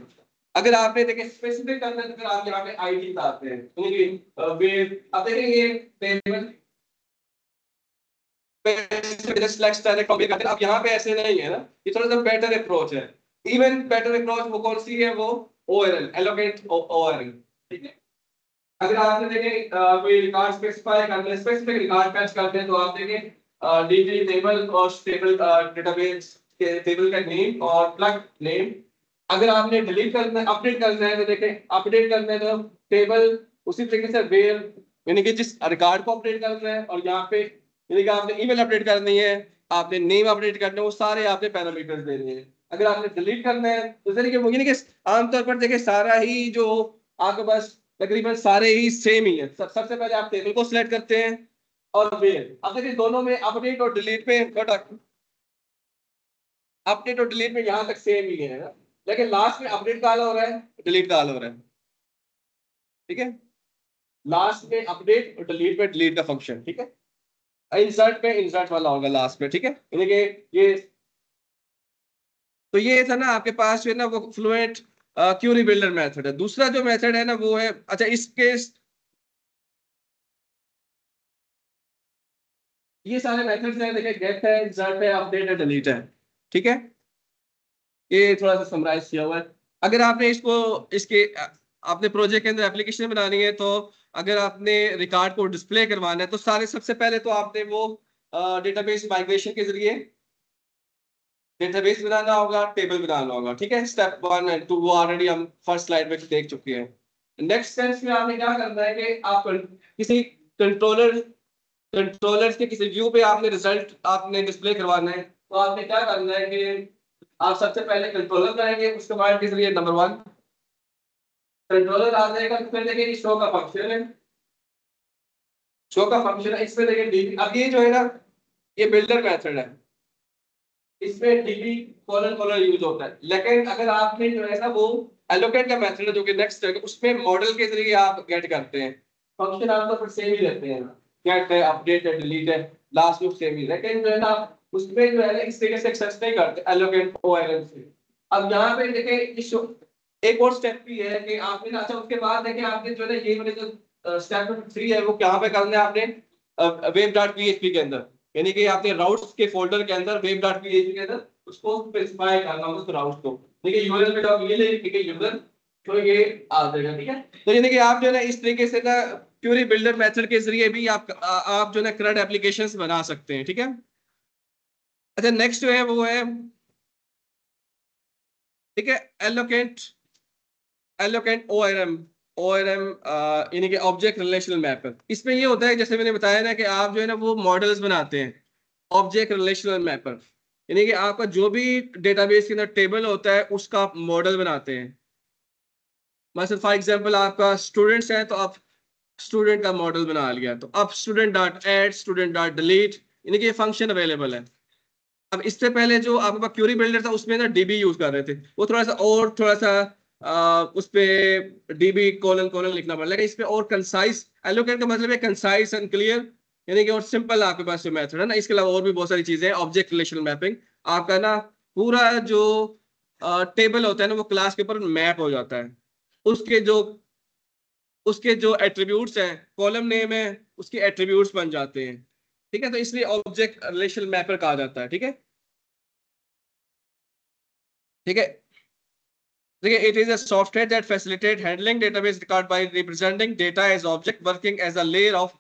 A: अगर आपने देखे स्पेसिफिक करना है तो फिर आप यहाँ पे आईडी डालते हैं, यानी कि वे अब देखेंगे ये टेबल अब यहाँ पे ऐसे नहीं है ना, ये थोड़ा सा बेटर अप्रोच है। इवन बेटर अप्रोच वो कौन सी है, वो ओआरएल एलोकेट ओआरएल, ठीक है। अगर आपने देखे कोई रिकॉर्ड स्पेसिफाई करना है, स्पेसिफिक रिकॉर्ड पैच करते हैं तो आप देखें डीटी टेबल और टेबल डेटाबेस के टेबल का नेम और प्लग नेम। अगर आपने डिलीट करना है अपडेट करना है तो देखें अपडेट करना है तो टेबल उसी तरीके से वेयर, यानी कि जिस रिकॉर्ड को अपडेट करना है, और यहाँ पे यानी कि आपने ईमेल अपडेट करनी है, आपने नेम अपडेट करना है, वो सारे आपने पैरामीटर्स देने हैं। अगर आपने डिलीट करना है तो तरीके वो यानी कि आमतौर पर देखिए सारा ही जो आपके पास तकरीबन सारे ही सेम ही है। सबसे पहले आप टेबल को सिलेक्ट करते हैं और वेयर, अब देखिए दोनों में अपडेट और डिलीट पे अपडेट और डिलीट में यहाँ तक सेम ही है ना, लेकिन लास्ट में अपडेट कॉल हो रहा है, डिलीट कॉल हो रहा है, ठीक है। लास्ट में अपडेट और डिलीट में डिलीट का फंक्शन, ठीक है। इंसर्ट पे इंसर्ट वाला होगा लास्ट में, ठीक है। यानी कि ये तो ये था ना आपके पास जो है ना वो फ्लुएंट क्यूरी बिल्डर मेथड है। दूसरा जो मेथड है ना वो है, अच्छा इसके ये सारे मेथड्स हैं, देखिए गेट है, इंसर्ट है, अपडेट है, डिलीट है, ठीक है। ये थोड़ा सा समराइज किया हुआ है। अगर आपने इसको इसके आपने प्रोजेक्ट के अंदर एप्लीकेशन बनानी है तो अगर आपने रिकॉर्ड को डिस्प्ले करवाना है तो सारे सबसे पहले तो आपने वो डेटाबेस माइग्रेशन के जरिए डेटाबेस बनाना होगा, टेबल बनाना होगा, ठीक है। स्टेप 1 एंड 2 वो ऑलरेडी हम फर्स्ट स्लाइड में देख चुके हैं। नेक्स्ट स्टेप में आपने क्या करना है कि आप किसी कंट्रोलर के किसी व्यू पे आपने रिजल्ट आपने डिस्प्ले करवाना है, तो आपने क्या करना है कि आप सबसे पहले कंट्रोलर बनाएंगे, उसके बाद के जरिए नंबर 1 कंट्रोलर आ जाएगा, तो फिर देखिए शो का फंक्शन है, शो का फंक्शन है इसमें देखिए डीबी। अब ये जो है ना ये बिल्डर मेथड है, इसमें डीबी कॉलन कॉलन यूज होता है। लेकिन अगर आपने जो है ना वो एलोकेट का मेथड है जो कि नेक्स्ट है, उसमें मॉडल के जरिए आप गेट करते हैं, फंक्शन आपको फिर सेम ही रहते हैं, गेट है, अपडेट है, डिलीट है, लास्ट लूप सेम ही, लेकिन जो है ना उसमें जो है ना इस तरीके से एक्सेस नहीं करते एलोकेट ओआरएल से। अब यहाँ पे देखिए इस एक और स्टेप भी है कि आपने ना, अच्छा उसके बाद देखिए आपने जो है ना ये वाले जो स्टेप 3 है वो कहाँ पे करना है आपने वेब डॉट पीएचपी के अंदर, यानी कि आपने राउट्स के फोल्डर के अंदर वेब डॉट पीएचपी के अंदर उसको स्पेसिफाई करना उस राउट्स को, देखिए यूआरएल पे डॉट ये ले, ठीक है यूजर, तो ये आ जाएगा, ठीक है। तो यानी कि आप जो है ना इस तरीके से ना क्यूरी बिल्डर मेथड के जरिए भी आप जो है ना करंट एप्लीकेशंस बना सकते हैं, ठीक है। अच्छा नेक्स्ट जो है वो है, ठीक है, एलोकेट एलोकेट ओआरएम ओआरएम यानी कि ऑब्जेक्ट रिलेशनल मैपर। इसमें ये होता है जैसे मैंने बताया ना कि आप जो है ना वो मॉडल्स बनाते हैं ऑब्जेक्ट रिलेशनल मैपर, यानी कि आपका जो भी डेटाबेस के अंदर टेबल होता है उसका आप मॉडल बनाते हैं। मतलब फॉर एग्जांपल आपका स्टूडेंट्स है तो आप स्टूडेंट का मॉडल बना लिया, तो अब student dot add student dot delete, यानी कि ये फंक्शन अवेलेबल है। अब इससे पहले जो आपके पास क्यूरी बिल्डर था उसमें ना डीबी यूज कर रहे थे, वो थोड़ा सा उस पे डीबी कोलन कोलन लिखना पड़ा, लेकिन इसमें और कंसाइज एलोकेट का मतलब है कंसाइज एंड क्लियर, यानी कि और सिंपल आपके पास जो मेथड है ना। इसके अलावा और भी बहुत सारी चीजें हैं, ऑब्जेक्ट रिलेशनल मैपिंग, आपका ना पूरा जो टेबल होता है ना वो क्लास के ऊपर मैप हो जाता है, उसके जो उसके जो एट्रीब्यूट्स हैं, कॉलम नेम है, उसके एट्रीब्यूट्स बन जाते हैं, ठीक है। तो इसलिए ऑब्जेक्ट रिलेशनल मैपर कहा जाता है, ठीक है, ठीक है। देखिए it is a software that facilitate handling database record by representing data as object, working as a layer of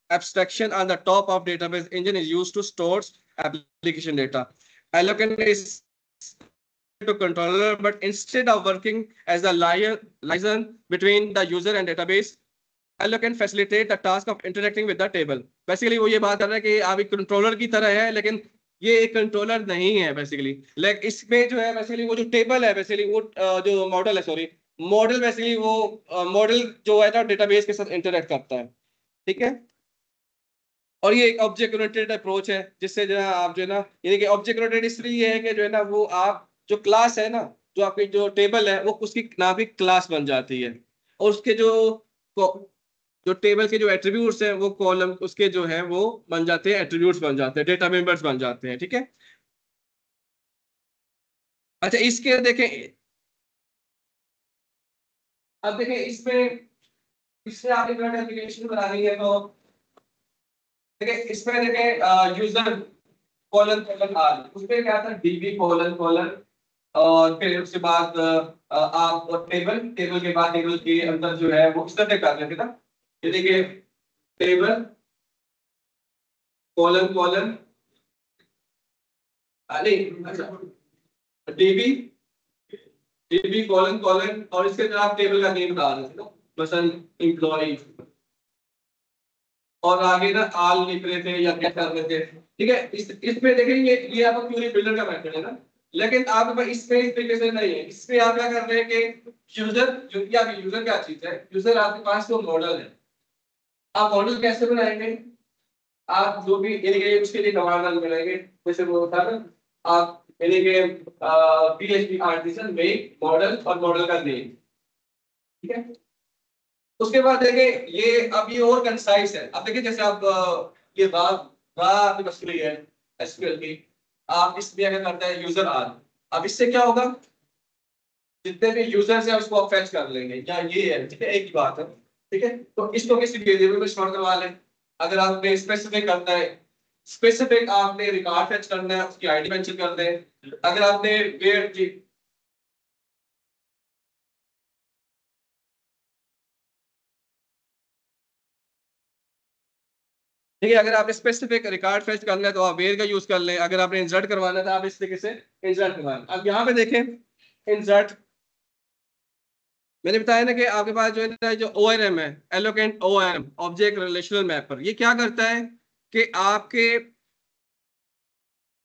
A: abstraction on the top of database engine is used to store application data. Allocate is to controller, but instead of working as a liaison between the user and database, Allo can facilitate the task of interacting with the table. Basically वो ये बात कर रहा है कि आप एक कंट्रोलर की तरह है, लेकिन ये एक कंट्रोलर नहीं है बेसिकली। लाइक इसमें जो है बेसिकली वो जो टेबल है बेसिकली वो जो मॉडल है, सॉरी मॉडल, बेसिकली वो मॉडल जो है ना डेटाबेस के साथ इंटरेक्ट करता है, ठीक है। और ये एक ऑब्जेक्ट ओरिएंटेड अप्रोच है, जिससे जो है आप जो है ना, यानी कि ऑब्जेक्ट ओरिएंटेड इसलिए है कि जो है ना वो आप जो क्लास है ना, जो आपकी जो टेबल है वो उसकी नाम की क्लास बन जाती है, और उसके जो टेबल के जो एट्रीब्यूट्स हैं वो कॉलम उसके जो है वो बन जाते हैं, एट्रीब्यूट्स बन जाते हैं, डेटा मेंबर्स बन जाते हैं, ठीक है। अच्छा इसके देखें, अब देखें इसमें, इससे आप एक एप्लीकेशन बनानी है तो देखिए इसमें देखें यूजर कॉलन कॉलन आर, उसमें क्या था डीबी कॉलन कॉलन, और फिर उसके बाद आप टेबल, टेबल के बाद टेबल के अंदर जो है वो इस तरह कर लेते ना, ये देखिए टेबल कॉलन कॉलन, नहीं अच्छा डीबी, डीबी कॉलन कॉलन, और इसके अंदर आप टेबल का नेम डाल रहे थे ना, मसलन एम्प्लॉय, और आगे ना आल लिख रहे थे या क्या कर रहे थे, ठीक है। इसमें देखेंगे ये आपका क्वेरी बिल्डर का मेथड है ना, लेकिन आपके पास इसमें इस तरीके से नहीं है। इसमें आप क्या कर रहे हैं कि यूजर, जो कि आपकी यूजर क्या चीज है, यूजर आपके पास तो मॉडल है, आप मॉडल कैसे बनाएंगे, आप जो भी यानी कि उसके लिए कमांड मिलेंगे, जैसे वो था ना, आप यानी कि पीएचपी आर्टिसन मेक मॉडल और मॉडल का नेम, ठीक है। उसके बाद देखें ये, अब ये और कंसाइज है। अब देखिए जैसे आप ये बात बात मसली है एसक्यूएल की, आप इसमें अगर करते हैं यूजर आर, अब इससे क्या होगा, जितने भी यूजर्स हैं उसको आप फेच कर लेंगे, या ये है, ठीक है, एक ही बात है, ठीक है। तो इसको किसी वेरिएबल में स्टोर करवा लें। अगर आपने स्पेसिफिक करना है, स्पेसिफिक आपने रिकॉर्ड फेच करना है, उसकी आईडी मेंशन कर दें। अगर आपने वेयर ठीक है, अगर आप स्पेसिफिक रिकॉर्ड फेच करना है तो आप वेयर का यूज कर लें। अगर आपने इंसर्ट करवाना है तो आप इस तरीके से इंसर्ट करवाएं। अब यहाँ पे देखें इंसर्ट, मैंने बताया ना कि आपके पास जो है ना, जो ORM है, eloquent ORM object relational mapper, ये क्या करता है कि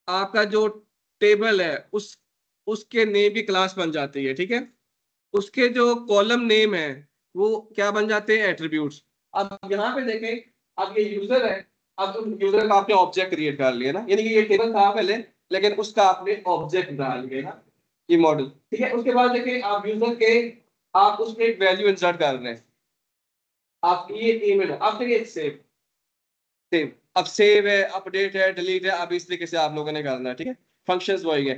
A: आपका जो टेबल है उसके नेम की क्लास बन जाती है, ठीक है। उसके जो कॉलम नेम है वो क्या बन जाते हैं, एट्रीब्यूट्स। अब यहाँ पे देखें, अब ये यूजर है, अब यूजर का आपने ऑब्जेक्ट क्रिएट कर लिया ना, यानी कि ये टेबल था पहले, लेकिन उसका आपने ऑब्जेक्ट डाल दिया ना, ये मॉडल, ठीक है। उसके बाद देखें आप यूजर के, आप उसमें एक वैल्यू इंसर्ट कर रहे हैं, आप ये ईमेल, अब देखिए सेव, सेव, अब सेव है, अपडेट है, डिलीट है, अब इस तरीके से आप लोगों ने करना है, ठीक है। फंक्शंस वही है।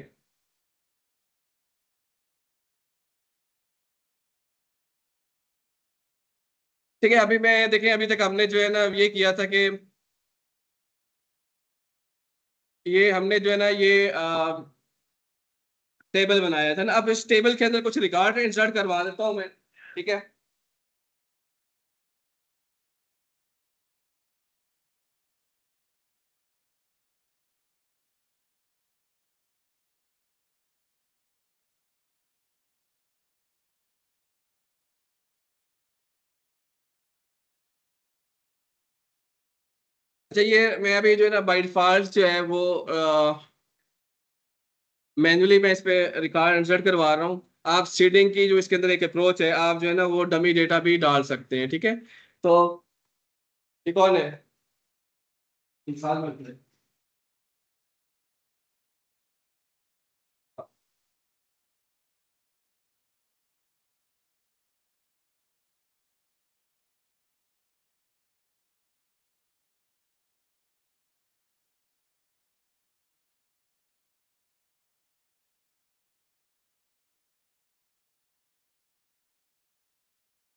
A: ठीक है, अभी मैं देखें, अभी तक हमने जो है ना ये किया था कि ये हमने जो है ना ये टेबल बनाया था ना। अब इस टेबल के अंदर कुछ रिकॉर्ड इंसर्ट करवा देता हूँ मैं, ठीक है। अच्छा ये मैं अभी जो है ना बाय डिफॉल्ट जो है वो मैन्युअली मैं इस पे रिकॉर्ड इंसर्ट करवा रहा हूँ। आप सीडिंग की जो इसके अंदर एक अप्रोच है, आप जो है ना वो डमी डेटा भी डाल सकते हैं, ठीक है। तो ये कौन है, इंसान बनते हैं।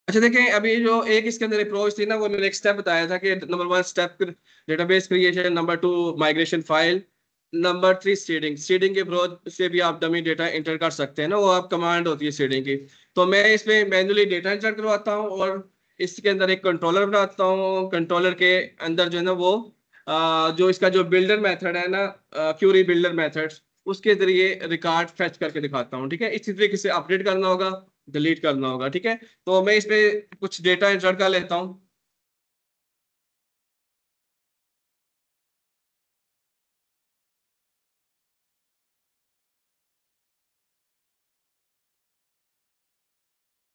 A: अच्छा देखें, अभी जो एक इसके अंदर अप्रोच थी ना, वो मैंने एक स्टेप बताया था कि number 1 step database creation, number 2 migration file, number 3 seeding. Seeding के अप्रोच से भी आप डमी डेटा इंटर कर सकते हैं ना, वो आप कमांड होती है सीडिंग की। तो मैं इसमें मैन्युअली डेटा इंटर करवाता हूँ, और इसके अंदर एक कंट्रोलर बनाता हूँ। कंट्रोलर के अंदर जो है ना वो जो इसका जो बिल्डर मेथड है ना, क्यूरी बिल्डर मेथड, उसके जरिए रिकॉर्ड फेच करके दिखाता हूँ, ठीक है। इसी तरीके से अपडेट करना होगा, डिलीट करना होगा, ठीक है। तो मैं इस पे कुछ डेटा इंसर्ट कर लेता हूँ।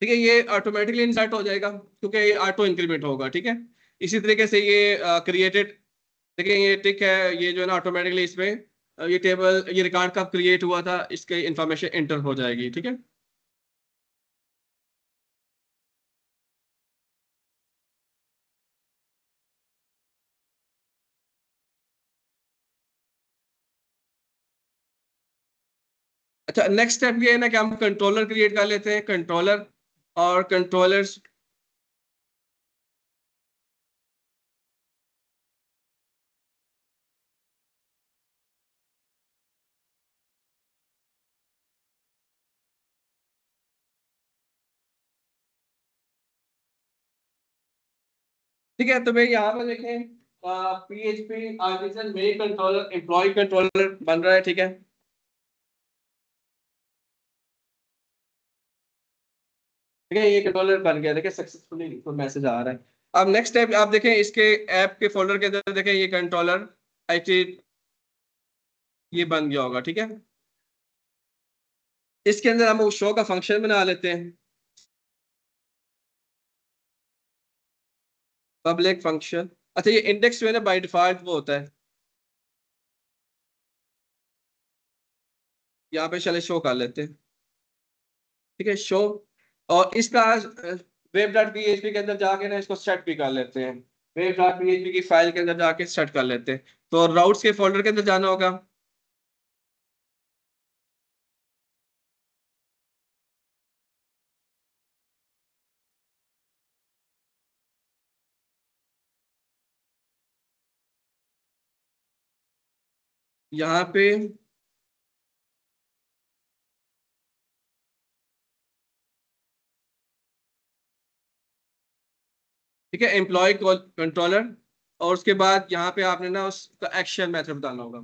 A: ठीक है, ये ऑटोमेटिकली इंसर्ट हो जाएगा क्योंकि ये ऑटो इंक्रीमेंट होगा। ठीक है, इसी तरीके से ये क्रिएटेड, देखिए ये टिक है, ये जो है ना ऑटोमेटिकली इसमें ये टेबल, ये रिकॉर्ड कब क्रिएट हुआ था, इसके इंफॉर्मेशन एंटर हो जाएगी। ठीक है, अच्छा नेक्स्ट स्टेप ये है ना कि हम कंट्रोलर क्रिएट कर लेते हैं, कंट्रोलर और कंट्रोलर्स। ठीक है, तो मैं यहाँ पर देखें PHP artisan mail controller employ controller बन रहा है। ठीक है, ठीक है, ये कंट्रोलर बन गया, देखिए सक्सेसफुली कोई मैसेज आ रहा है। अब नेक्स्ट स्टेप आप देखें, इसके ऐप के फोल्डर के अंदर देखें ये कंट्रोलर IT ये बन गया होगा। ठीक है, इसके अंदर हम शो का फंक्शन बना लेते हैं, पब्लिक फंक्शन। अच्छा ये इंडेक्स जो है ना बाय डिफॉल्ट वो होता है, यहाँ पे चले शो कर लेते हैं। ठीक है, शो, और इसका वेब डॉट PHP के अंदर जाके ना इसको सेट भी कर लेते हैं, वेब डॉट PHP की फाइल के अंदर जाके सेट कर लेते हैं। तो राउट्स के फोल्डर के अंदर जाना होगा। यहाँ पे ठीक है, एम्प्लॉय कंट्रोलर, और उसके बाद यहाँ पे आपने ना उसका एक्शन मेथड बताना होगा।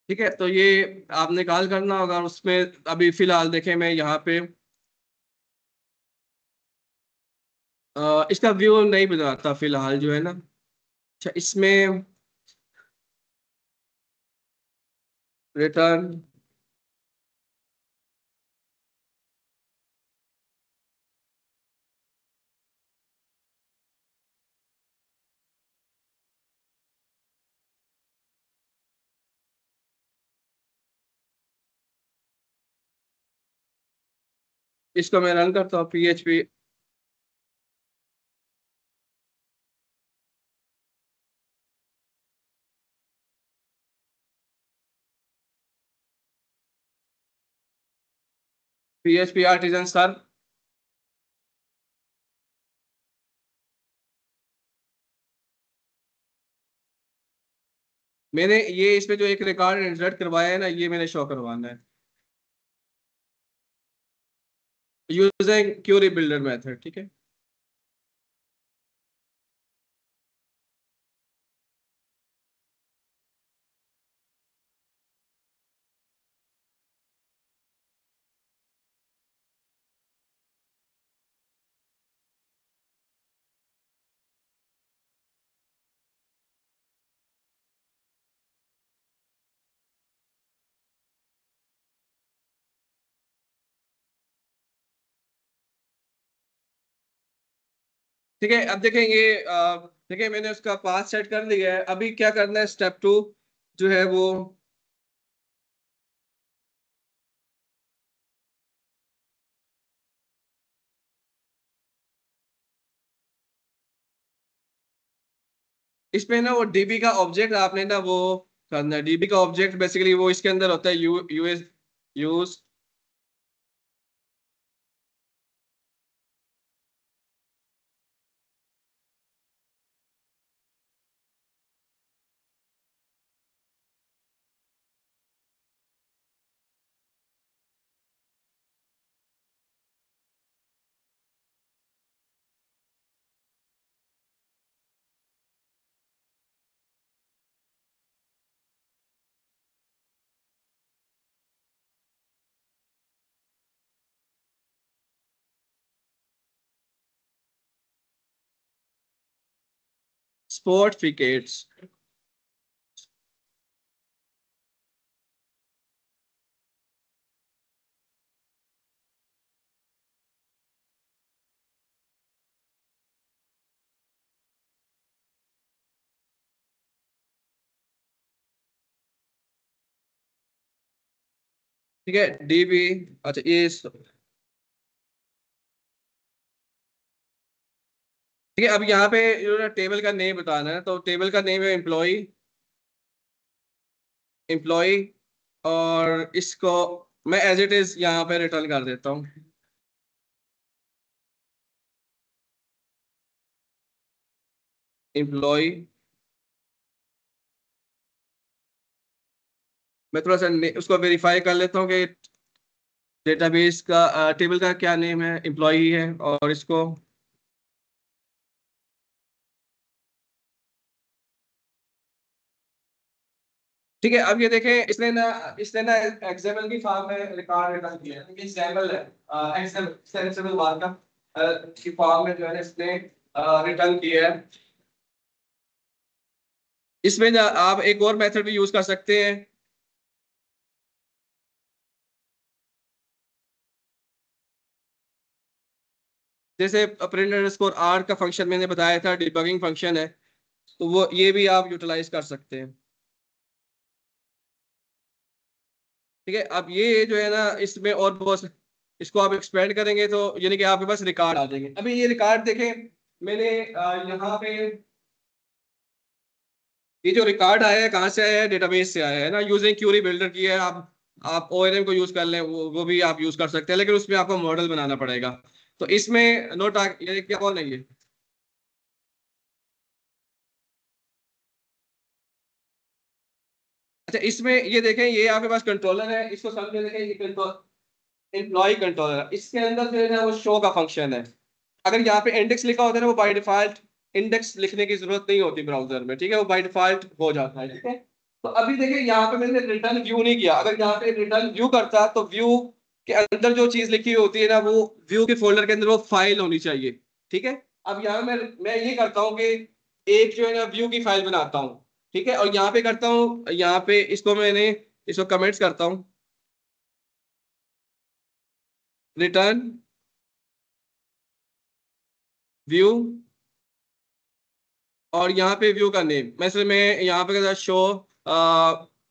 A: ठीक है, तो ये आपने कॉल करना होगा, और उसमें अभी फिलहाल देखें मैं यहाँ पे इसका व्यू नहीं बनाता फिलहाल जो है ना। अच्छा इसमें रिटर्न, इसको मैं रन करता हूँ PHP। PHP आर्टिजन सर, मैंने ये इसमें जो एक रिकॉर्ड इंसर्ट करवाया है ना, ये मैंने शो करवाना है यूजिंग क्यूरी बिल्डर मेथड। ठीक है, ठीक है, अब देखें ये देखिए मैंने उसका पाथ सेट कर दिया है। अभी क्या करना है, स्टेप 2 जो है वो, इसमें ना वो DB का ऑब्जेक्ट आपने ना वो करना है। DB का ऑब्जेक्ट बेसिकली वो इसके अंदर होता है यूएस यूज। स्पोर्टिफिकेट्स। ठीक है, डीबी। अच्छा ये ठीक है, अब यहाँ पे टेबल का नेम बताना है, तो टेबल का नेम है एम्प्लॉय। एम्प्लॉय। और इसको मैं एज इट इज यहाँ पे रिटर्न कर देता हूँ। एम्प्लॉय। मैं थोड़ा सा उसको वेरीफाई कर लेता हूँ कि डेटाबेस का टेबल का क्या नेम है, एम्प्लॉय है। और इसको ठीक है, अब ये देखें, इसने ना एक्सएमएल की फॉर्म में रिकॉर्ड रिटर्न किया है, क्योंकि एक्सएमएल है, एक्सएमएल मार्कअप की फॉर्म में जो है इसने रिटर्न किया है। इसमें ना आप एक और मेथड भी यूज कर सकते हैं। जैसे प्रिंट अंडरस्कोर आर का फंक्शन मैंने बताया था, डिबगिंग फंक्शन है, तो वो ये भी आप यूटिलाइज कर सकते हैं। ठीक है, अब ये जो है ना, इसमें और बहुत, इसको आप एक्सपेंड करेंगे तो यानी कि आपके पास रिकॉर्ड आ जाएंगे। अभी ये रिकॉर्ड देखें, मैंने यहाँ पे ये जो रिकॉर्ड आया है कहाँ से आया है, डेटाबेस से आया है ना, यूजिंग क्यूरी बिल्डर की है। आप ओएलएम को यूज कर लें, वो भी आप यूज कर सकते हैं, लेकिन उसमें आपको मॉडल बनाना पड़ेगा। तो इसमें नोट ये क्या कौन है ये। अच्छा, इसमें ये देखें, ये आपके पास कंट्रोलर है, इसको समझे देखें, ये कंट्रोल एम्प्लॉय कंट्रोलर, इसके अंदर जो है ना वो शो का फंक्शन है। अगर यहाँ पे इंडेक्स लिखा होता है ना, वो बाय डिफॉल्ट इंडेक्स लिखने की जरूरत नहीं होती ब्राउजर में, ठीक है, वो बाय डिफॉल्ट हो जाता है। ठीक है, तो अभी देखिए यहाँ पे मैंने रिटर्न व्यू नहीं किया, अगर यहाँ पे रिटर्न व्यू करता तो व्यू के अंदर जो चीज लिखी हुई होती है ना, वो व्यू के फोल्डर के अंदर वो फाइल होनी चाहिए। ठीक है, अब यहाँ मैं ये करता हूँ कि एक जो है ना व्यू की फाइल बनाता हूँ। ठीक है, और यहाँ पे करता हूँ, यहाँ पे इसको मैंने इसको कमेंट्स करता हूँ, रिटर्न व्यू। और यहाँ पे व्यू का नेम वैसे मैं यहाँ पे शो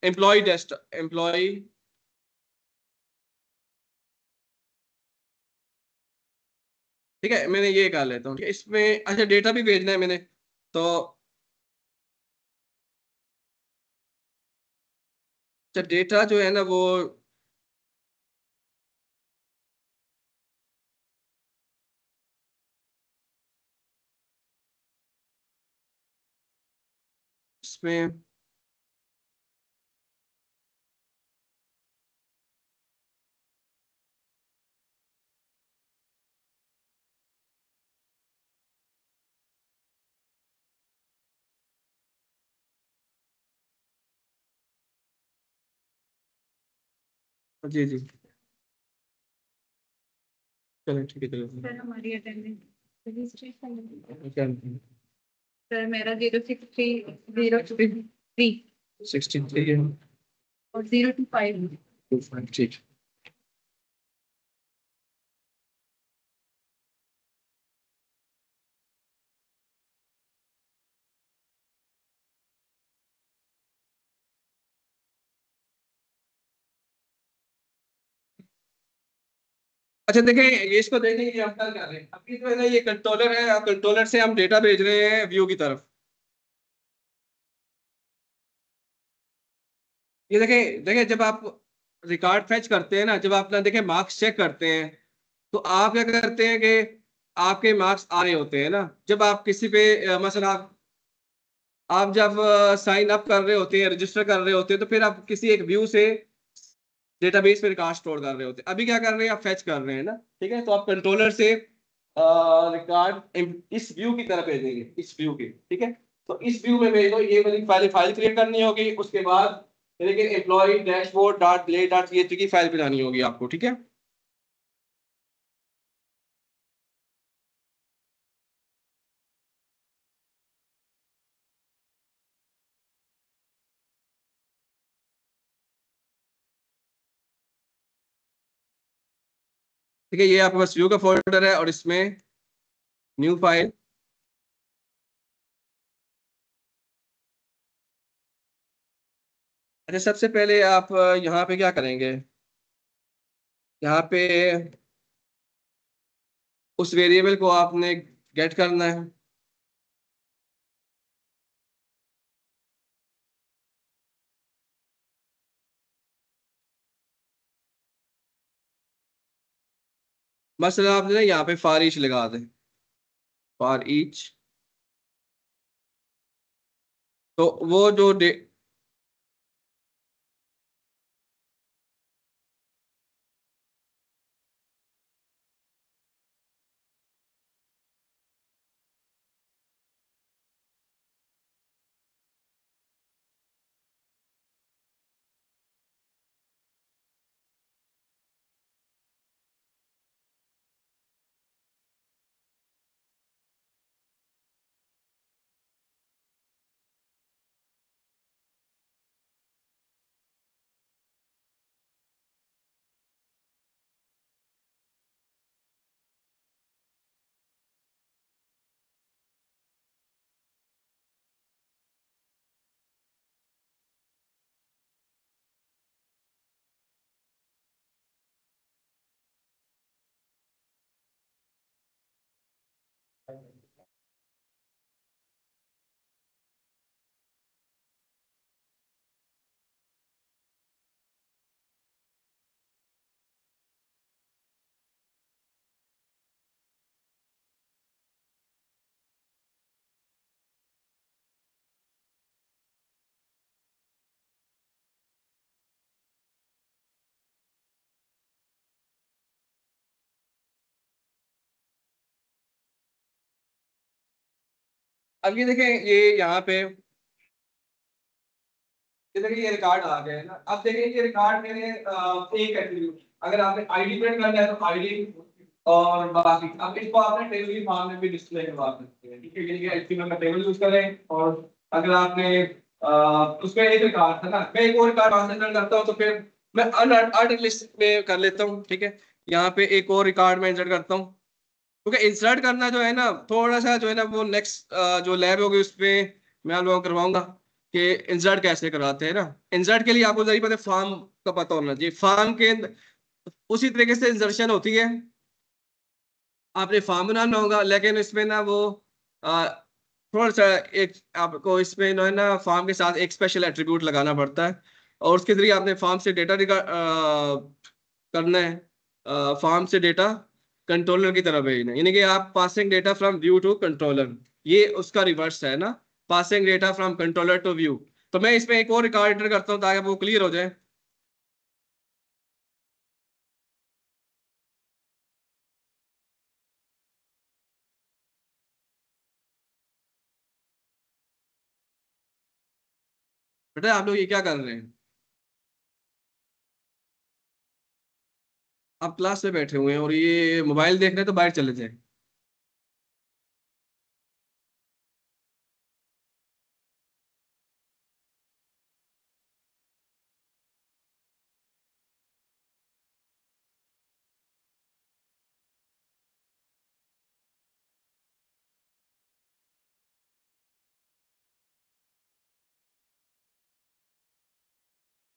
A: एम्प्लॉय डेस्ट एम्प्लॉय। ठीक है, मैंने ये कर लेता हूँ। ठीक है, इसमें अच्छा डेटा भी भेजना है मैंने, तो अच्छा डेटा जो है ना वो इसमें जी जी, चलो ठीक है, चलो
B: सर हमारी अटेंडेंस रजिस्ट्रेशन
A: क्या
B: सर मेरा 06303
A: 63 है,
B: और 025।
A: ठीक। अच्छा देखें, ये इसको देखें, ये हम क्या कर रहे हैं, अभी जो है ना ये कंट्रोलर है, कंट्रोलर से हम डेटा भेज रहे हैं व्यू की तरफ। ये देखें देखें, जब आप रिकॉर्ड फेच करते हैं ना, जब आप ना देखें मार्क्स चेक करते हैं, तो आप क्या करते हैं कि आपके मार्क्स आ रहे होते हैं ना, जब आप किसी पे मसलन आप जब साइन अप कर रहे होते हैं, रजिस्टर कर रहे होते हैं, तो फिर आप किसी एक व्यू से डेटाबेस में रिकॉर्ड स्टोर कर रहे होते हैं। अभी क्या कर रहे हैं, आप फेच कर रहे हैं ना। ठीक है, तो आप कंट्रोलर से रिकॉर्ड इस व्यू की तरफ भेजेंगे, इस व्यू की। ठीक है, तो इस व्यू में भेजो, ये वाली फाइल क्रिएट करनी होगी, उसके बाद लेकिन एम्प्लॉय डैशबोर्ड डॉट ले डॉट पीएचपी की फाइल बनानी होगी आपको। ठीक है। ठीक है, ये आपके पास व्यू का फोल्डर है और इसमें न्यू फाइल। अच्छा, सबसे पहले आप यहाँ पे क्या करेंगे, यहाँ पे उस वेरिएबल को आपने गेट करना है। मसला आपने यहाँ पे फॉर ईच लगा दें, फॉर ईच। तो वो जो अब ये देखें, ये यहाँ पे ये देखिए ये रिकॉर्ड आ गया है ना। अब देखिए ये रिकॉर्ड मेरे एक एट्रीब्यूट, अगर आपने आईडी प्रिंट करना है तो आईडी, और बाकी अब इसको आपने टेबल की फॉर्म में भी डिस्प्ले करवा सकते हैं। ठीक है, ये एचटीएमएल का टेबल यूज करें। और अगर आपने उसमें एक रिकॉर्ड था ना, मैं एक और रिकॉर्ड ट्रांसलेट करता हूँ, तो फिर मैं अनऑर्डर लिस्ट में कर लेता हूँ। ठीक है, यहाँ पे एक और रिकॉर्ड में इंसर्ट करता हूँ, क्योंकि इंसर्ट करना जो है ना, थोड़ा सा जो है ना, वो नेक्स्ट जो लैब होगी उसमें मैं आप लोगों को करवाऊंगा कि इंसर्ट कैसे कराते हैं ना। इंसर्ट के लिए आपको जरूर पता फॉर्म का पता होना चाहिए। फॉर्म के उसी तरीके से इंसर्शन होती है, आपने फॉर्म बनाना होगा, लेकिन इसमें ना वो अ, थोड़ा सा एक आपको इसमें जो है ना फॉर्म के साथ एक स्पेशल एट्रीब्यूट लगाना पड़ता है, और उसके जरिए आपने फॉर्म से डेटा करना है। फॉर्म से डेटा कंट्रोलर की तरफ भेजना है, यानी कि आप passing data from view to controller, ये उसका रिवर्स है ना, passing data from controller to view. तो मैं इसमें एक और रिकॉर्ड एंटर करता हूँ ताकि वो क्लियर हो जाए। बेटा आप लोग ये क्या कर रहे हैं, आप क्लास में बैठे हुए हैं और ये मोबाइल देख रहे हैं, तो बाहर चले जाए।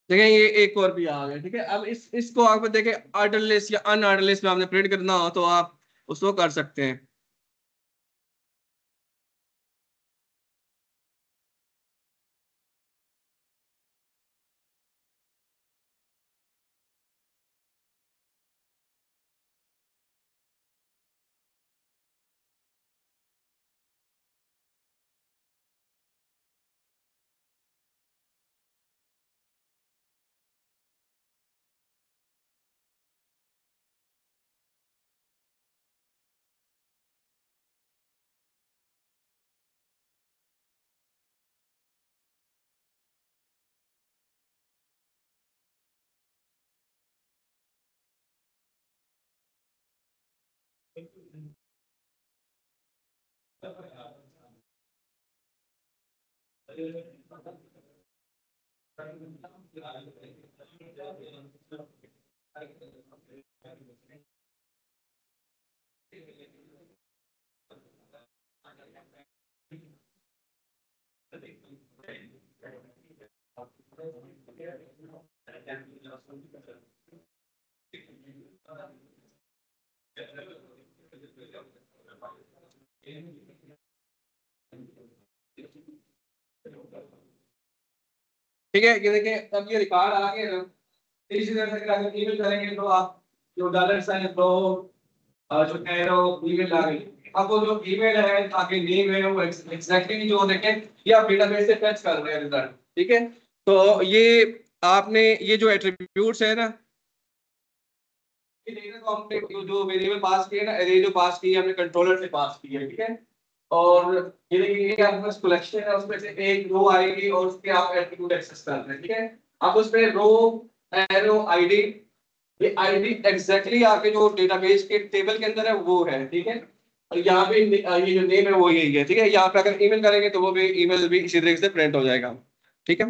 A: देखिए ये एक और भी आ गया। ठीक है, अब इसको आप देखें, ऑर्डर लिस्ट या अन ऑर्डर लिस्ट में आपने प्रिंट करना हो तो आप उसको कर सकते हैं। ठीक है, ये देखिए अब ये रिकॉर्ड आ गया ना, इसी तरह से अगर ईमेल करेंगे तो आप जो डॉलर साइन तो जो एरो ईमेल आ गई। अब वो जो ईमेल है आपके नेम है वो एग्जैक्टली जो देखें ये आप डेटाबेस से फेच कर रहे हैं रिजल्ट। ठीक है, तो ये आपने ये जो एट्रीब्यूट्स है ना, ये डेटा को हमने जो वेरिएबल पास किया ना, अरे जो पास की है हमने कंट्रोलर से पास की है। ठीक है, और ये देखिए ये आपके पास कलेक्शन है, उसमें से एक रो आएगी और उसके आप एट्रीब्यूट एक्सेस कर रहे हैं। ठीक है, आप उसमें रो एरो आईडी, ये आईडी एग्जैक्टली आपके जो डेटाबेस के टेबल के अंदर है वो है। ठीक है, और यहाँ पे ये जो नेम है वो यही है। ठीक है, यहाँ पे अगर ईमेल करेंगे तो वो भी ईमेल भी इसी तरीके से प्रिंट हो जाएगा। ठीक है।